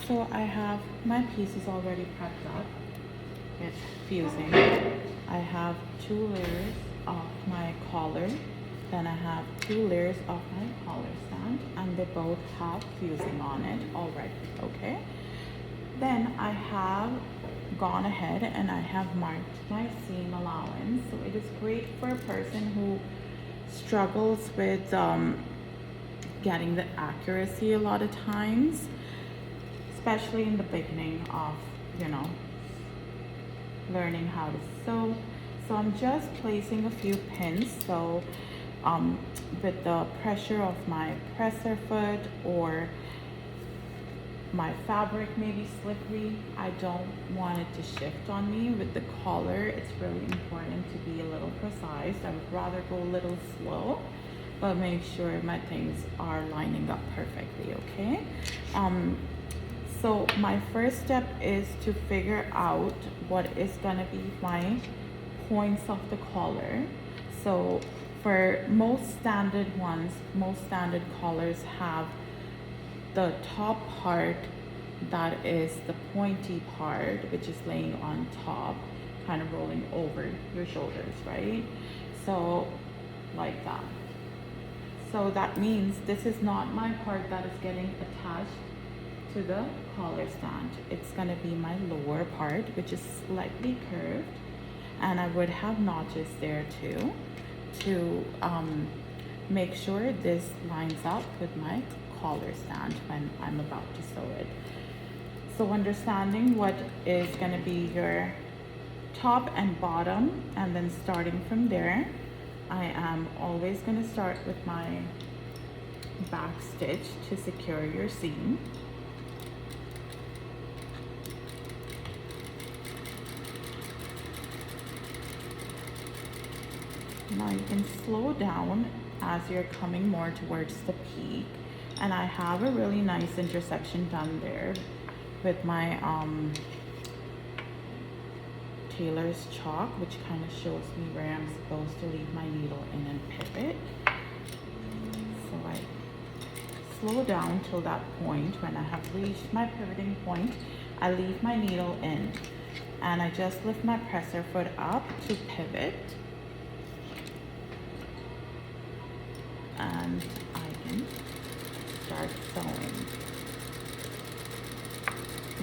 So I have my pieces already prepped up with fusing. I have 2 layers of my collar, then I have 2 layers of my collar stand, and they both have fusing on it already, okay? Then I have gone ahead and I have marked my seam allowance. So it is great for a person who struggles with getting the accuracy a lot of times, especially in the beginning of, you know, learning how to sew. So I'm just placing a few pins. So with the pressure of my presser foot or my fabric may be slippery, I don't want it to shift on me. With the collar, it's really important to be a little precise. I would rather go a little slow, but make sure my things are lining up perfectly, okay? So my first step is to figure out what is gonna be my points of the collar. So for most standard ones, most standard collars have the top part that is the pointy part, which is laying on top, kind of rolling over your shoulders, right? So like that. So that means this is not my part that is getting attached to the collar stand. It's gonna be my lower part, which is slightly curved, and I would have notches there too to make sure this lines up with my collar stand when I'm about to sew it. So understanding what is going to be your top and bottom, and then starting from there, I am always going to start with my back stitch to secure your seam. Now you can slow down as you're coming more towards the peak, and I have a really nice intersection done there with my tailor's chalk, which kind of shows me where I'm supposed to leave my needle in and pivot. So I slow down till that point. When I have reached my pivoting point, I leave my needle in and I just lift my presser foot up to pivot, and I can start sewing.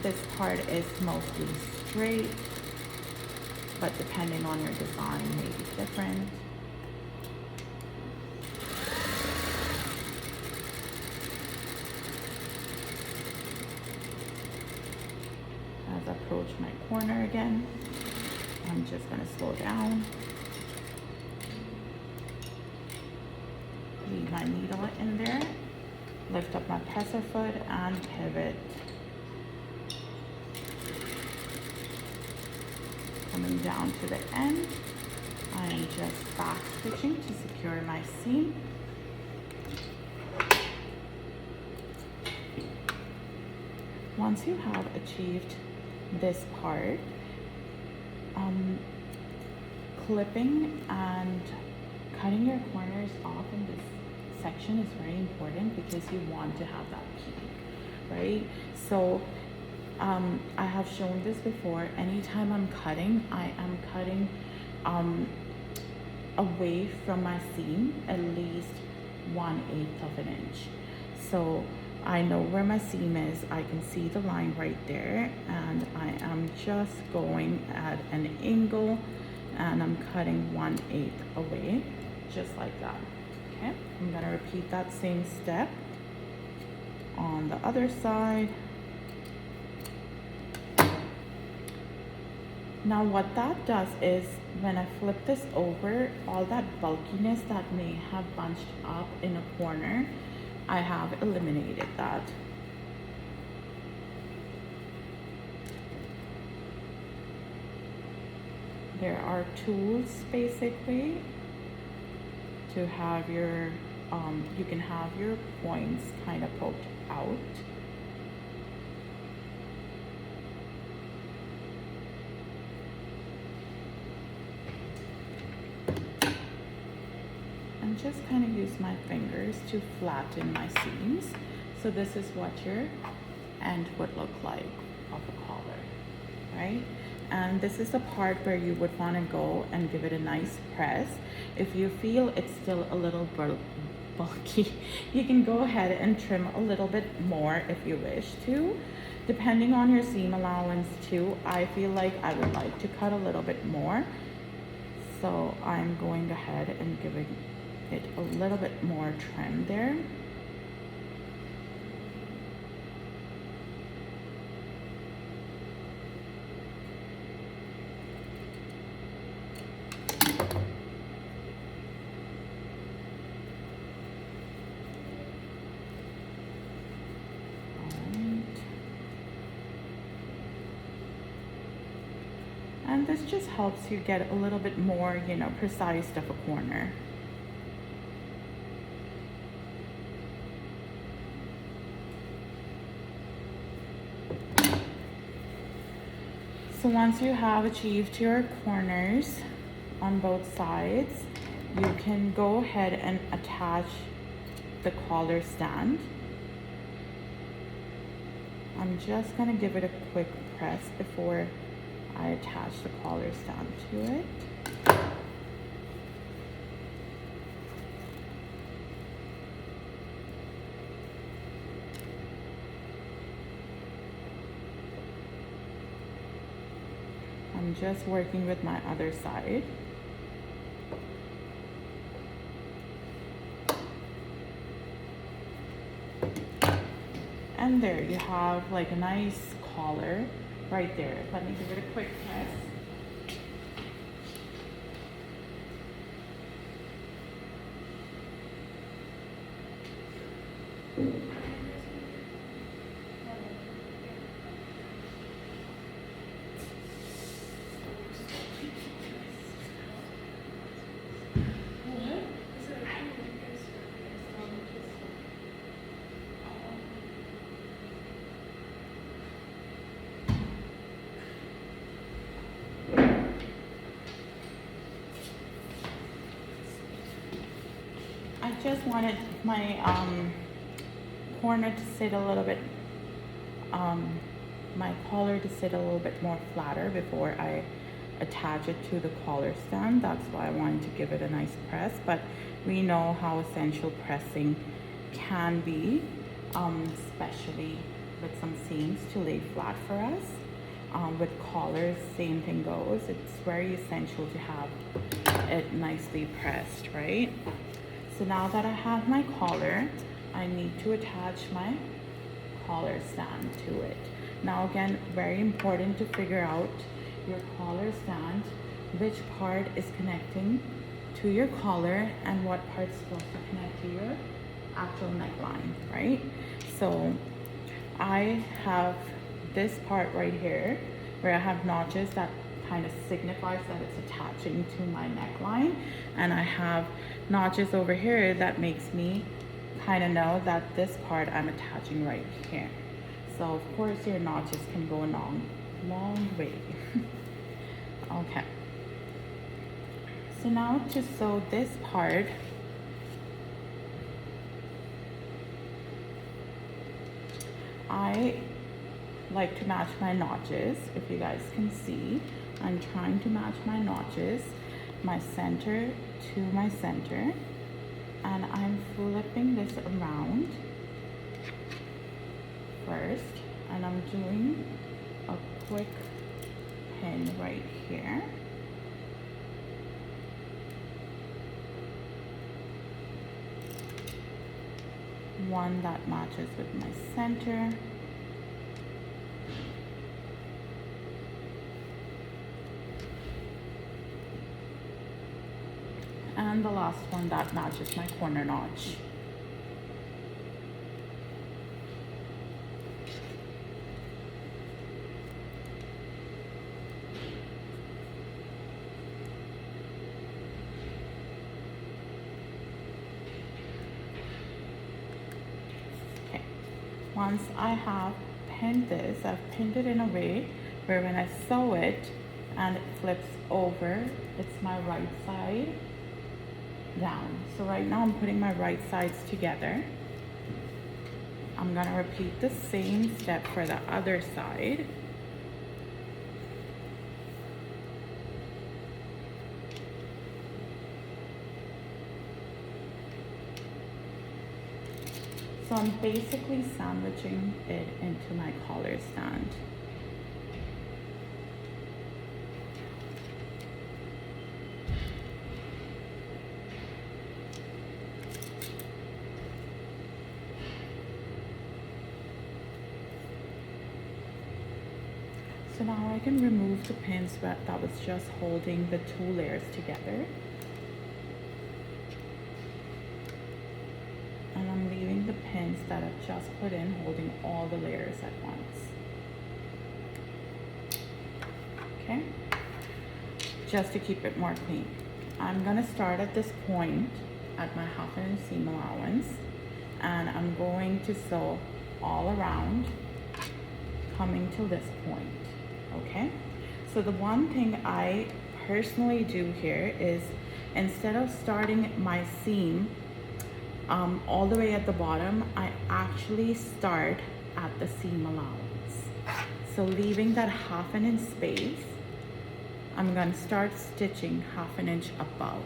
This part is mostly straight, but depending on your design may be different. As I approach my corner again, I'm just going to slow down. Leave my needle in there, lift up my presser foot and pivot. Coming down to the end, I am just back stitching to secure my seam. Once you have achieved this part, clipping and cutting your corners off in this section is very important because you want to have that peak, right? So I have shown this before. Anytime I'm cutting, I am cutting away from my seam at least 1/8 of an inch. So I know where my seam is. I can see the line right there, and I am just going at an angle and I'm cutting 1/8 away, just like that. Okay, I'm gonna repeat that same step on the other side. Now what that does is when I flip this over, all that bulkiness that may have bunched up in a corner, I have eliminated that. There are tools basically to have your, you can have your points kind of poked out. And just kind of use my fingers to flatten my seams. So this is what your end would look like of a collar, right? And this is the part where you would want to go and give it a nice press. If you feel it's still a little bulky, you can go ahead and trim a little bit more if you wish to, depending on your seam allowance too. I feel like I would like to cut a little bit more, so I'm going ahead and giving it a little bit more trim there. And this just helps you get a little bit more, you know, precise of a corner. So once you have achieved your corners on both sides, you can go ahead and attach the collar stand. I'm just gonna give it a quick press before I attach the collar stand to it. I'm just working with my other side. And there you have like a nice collar right there. Let me give it a quick press. I just wanted my corner to sit a little bit, my collar to sit a little bit more flatter before I attach it to the collar stand. That's why I wanted to give it a nice press, but we know how essential pressing can be, especially with some seams to lay flat for us. With collars, same thing goes. It's very essential to have it nicely pressed, right? So now that I have my collar, I need to attach my collar stand to it. Now again, very important to figure out your collar stand, which part is connecting to your collar and what part's supposed to connect to your actual neckline, right? So I have this part right here where I have notches that kind of signifies that it's attaching to my neckline, and I have notches over here that makes me kind of know that this part I'm attaching right here. So of course your notches can go a long way. Okay, so now to sew this part, I like to match my notches. If you guys can see, I'm trying to match my notches, my center to my center, and I'm flipping this around first, and I'm doing a quick pin right here. One that matches with my center. And the last one that matches my corner notch. Okay, once I have pinned this, I've pinned it in a way where when I sew it and it flips over, it's my right side down. So right now I'm putting my right sides together. I'm gonna repeat the same step for the other side. So I'm basically sandwiching it into my collar stand. So now I can remove the pins that was just holding the two layers together. And I'm leaving the pins that I've just put in holding all the layers at once. Okay, just to keep it more clean. I'm gonna start at this point at my 1/2 inch seam allowance, and I'm going to sew all around, coming to this point. Okay, so the one thing I personally do here is, instead of starting my seam all the way at the bottom, I actually start at the seam allowance. So leaving that 1/2 inch space, I'm going to start stitching 1/2 inch above.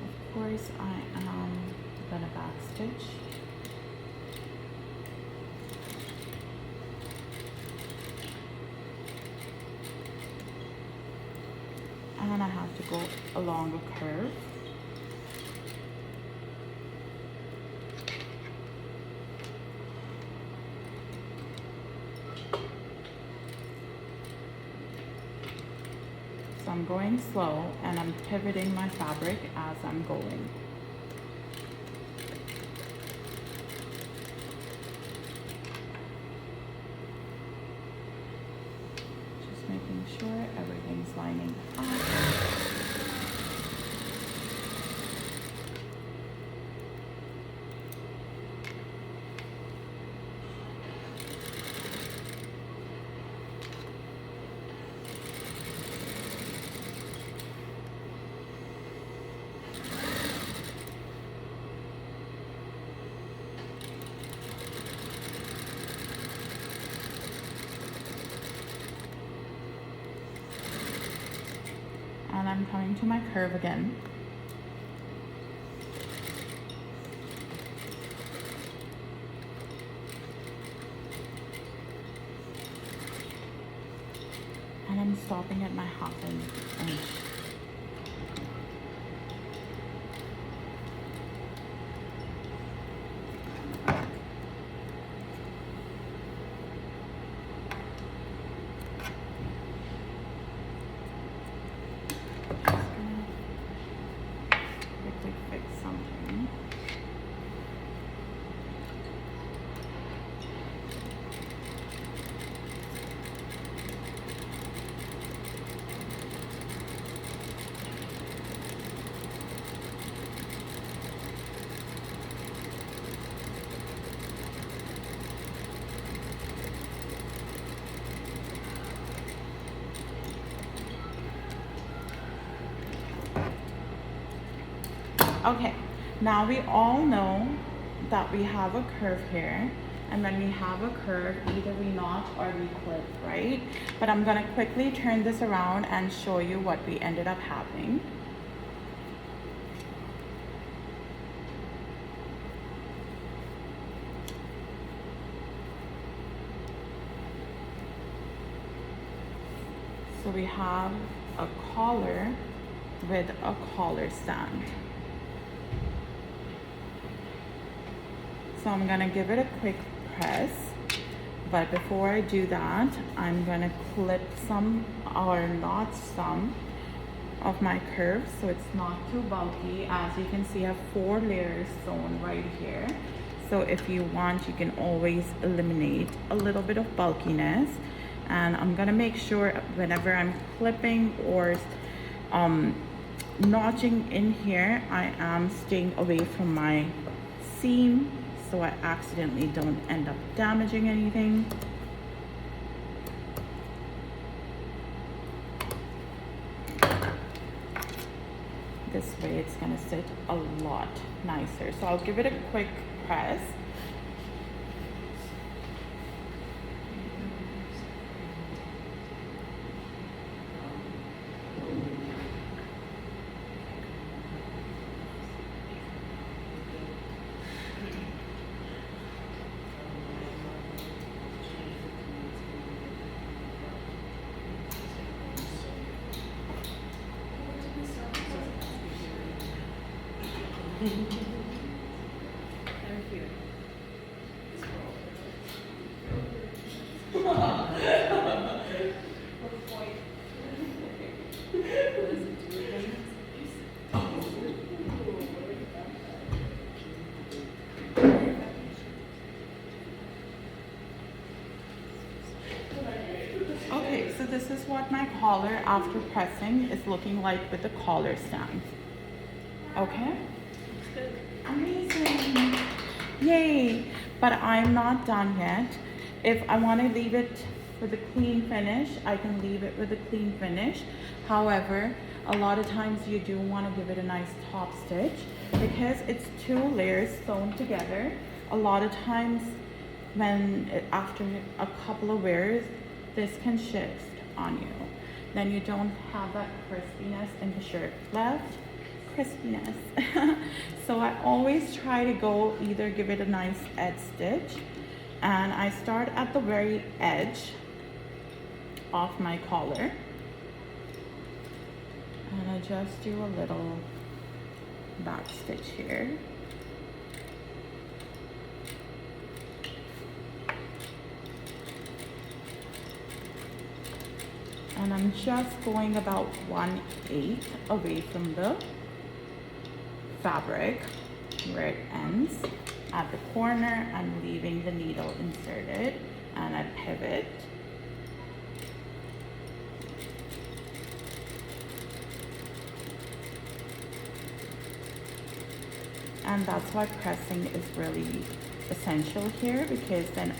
Of course, I am gonna back stitch. And I have to go along a curve. So I'm going slow and I'm pivoting my fabric as I'm going. Just making sure everything's lining up. And I'm coming to my curve again. And I'm stopping at my 1/2 inch. Okay, now we all know that we have a curve here, and when we have a curve, either we notch or we clip, right? But I'm gonna quickly turn this around and show you what we ended up having. So we have a collar with a collar stand. So I'm gonna give it a quick press, but before I do that, I'm gonna clip some or notch some of my curves so it's not too bulky. As you can see, I have 4 layers sewn right here. So if you want, you can always eliminate a little bit of bulkiness. And I'm gonna make sure whenever I'm clipping or notching in here, I am staying away from my seam so I accidentally don't end up damaging anything. This way it's gonna sit a lot nicer. So I'll give it a quick press. Okay, so this is what my collar after pressing is looking like with the collar stand. Okay? Amazing. Yay. But I'm not done yet. If I want to leave it with a clean finish, I can leave it with a clean finish. However, a lot of times you do want to give it a nice top stitch because it's 2 layers sewn together. A lot of times after a couple of wears, this can shift on you. Then you don't have that crispiness in the shirt left. Crispiness. So I always try to go either give it a nice edge stitch, and I start at the very edge of my collar, and I just do a little back stitch here. And I'm just going about 1/8 away from the fabric where it ends. At the corner, I'm leaving the needle inserted, and I pivot. And that's why pressing is really essential here, because then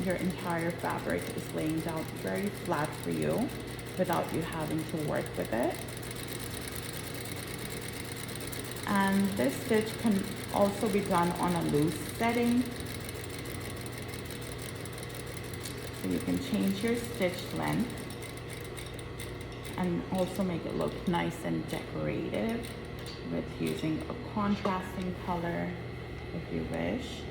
your entire fabric is laying down very flat for you without you having to work with it. And this stitch can also be done on a loose setting. So you can change your stitch length and also make it look nice and decorative with using a contrasting color if you wish.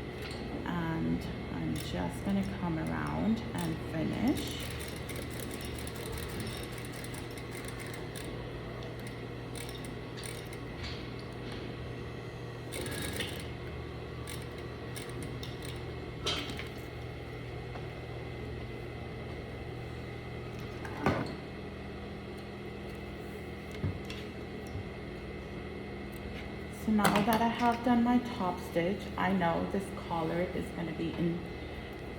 And I'm just gonna come around and finish. So now that I have done my top stitch, I know this collar is going to be in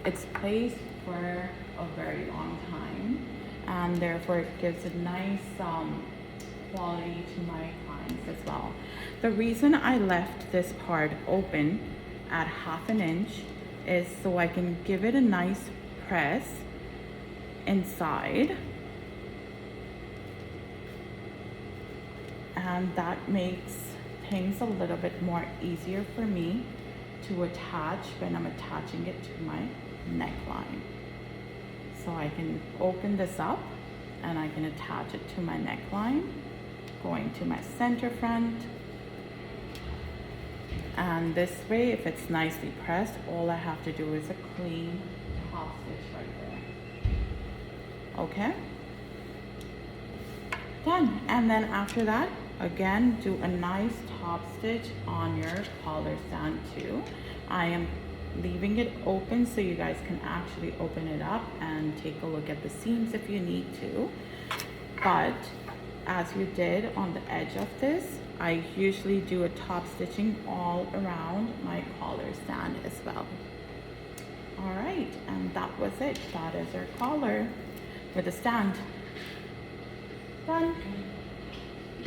its place for a very long time, and therefore it gives a nice quality to my clients as well. The reason I left this part open at 1/2 inch is so I can give it a nice press inside, and that makes things a little bit more easier for me to attach when I'm attaching it to my neckline. So I can open this up and I can attach it to my neckline, going to my center front. And this way, if it's nicely pressed, all I have to do is a clean top stitch right there. Okay? Done. And then after that, again, do a nice top stitch on your collar stand too. I am leaving it open so you guys can actually open it up and take a look at the seams if you need to. But as you did on the edge of this, I usually do a top stitching all around my collar stand as well. All right, and that was it. That is our collar with a stand. Done.